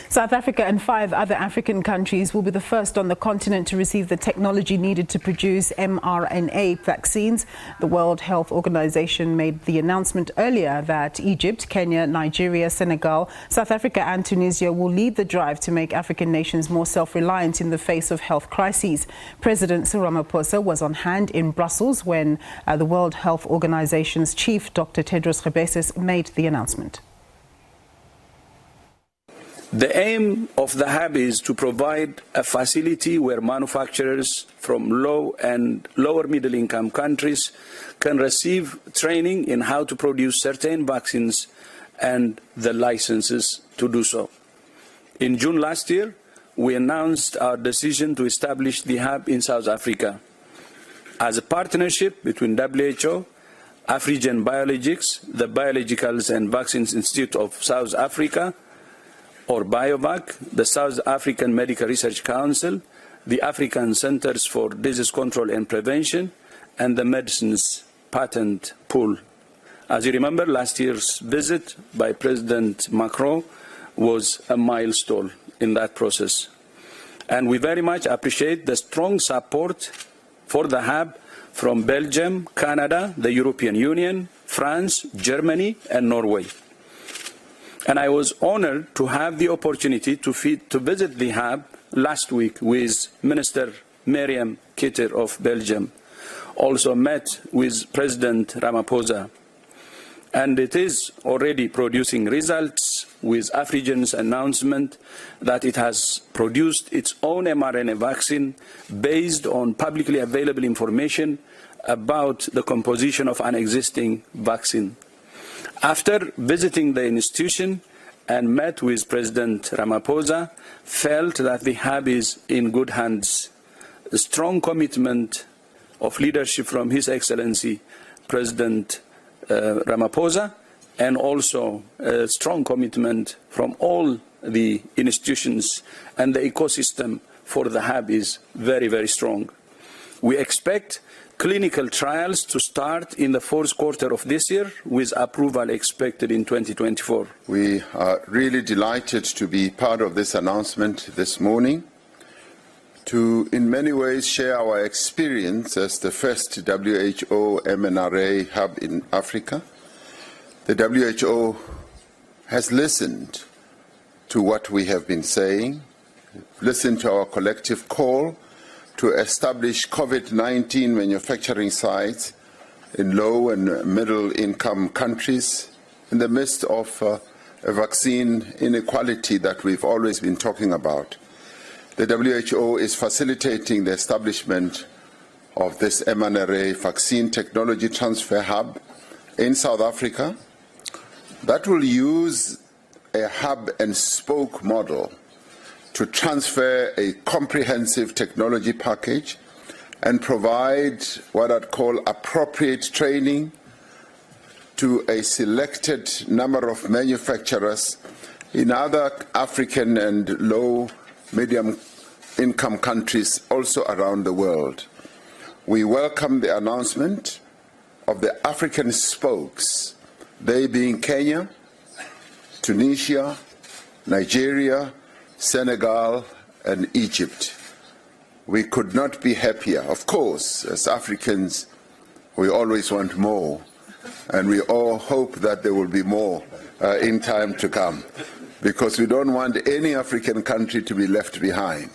South Africa and 5 other African countries will be the first on the continent to receive the technology needed to produce mRNA vaccines. The World Health Organization made the announcement earlier that Egypt, Kenya, Nigeria, Senegal, South Africa and Tunisia will lead the drive to make African nations more self-reliant in the face of health crises. President Cyril Ramaphosa was on hand in Brussels when the World Health Organization's chief, Dr Tedros Ghehreyesus, made the announcement. The aim of the hub is to provide a facility where manufacturers from low and lower middle income countries can receive training in how to produce certain vaccines and the licenses to do so. In June last year, we announced our decision to establish the hub in South Africa as a partnership between WHO, Afrigen Biologics, the Biologicals and Vaccines Institute of South Africa, or BioVac, the South African Medical Research Council, the African Centers for Disease Control and Prevention, and the Medicines Patent Pool. As you remember, last year's visit by President Macron was a milestone in that process. And we very much appreciate the strong support for the hub from Belgium, Canada, the European Union, France, Germany, and Norway. And I was honored to have the opportunity to visit the hub last week with Minister Miriam Kitter of Belgium. Also met with President Ramaphosa. And it is already producing results with Afrigen's announcement that it has produced its own mRNA vaccine based on publicly available information about the composition of an existing vaccine. After visiting the institution and met with President Ramaphosa, felt that the hub is in good hands. A strong commitment of leadership from His Excellency President Ramaphosa, and also a strong commitment from all the institutions and the ecosystem for the hub is very, very strong. We expect clinical trials to start in the fourth quarter of this year, with approval expected in 2024. We are really delighted to be part of this announcement this morning, to in many ways share our experience as the first WHO mRNA hub in Africa. The WHO has listened to what we have been saying, listened to our collective call to establish COVID-19 manufacturing sites in low and middle income countries in the midst of a vaccine inequality that we've always been talking about. The WHO is facilitating the establishment of this mRNA vaccine technology transfer hub in South Africa that will use a hub and spoke model to transfer a comprehensive technology package and provide what I'd call appropriate training to a selected number of manufacturers in other African and low, medium income countries also around the world. We welcome the announcement of the African spokes, they being Kenya, Tunisia, Nigeria, Senegal and Egypt. We could not be happier. Of course, as Africans, we always want more, and we all hope that there will be more in time to come, because we don't want any African country to be left behind.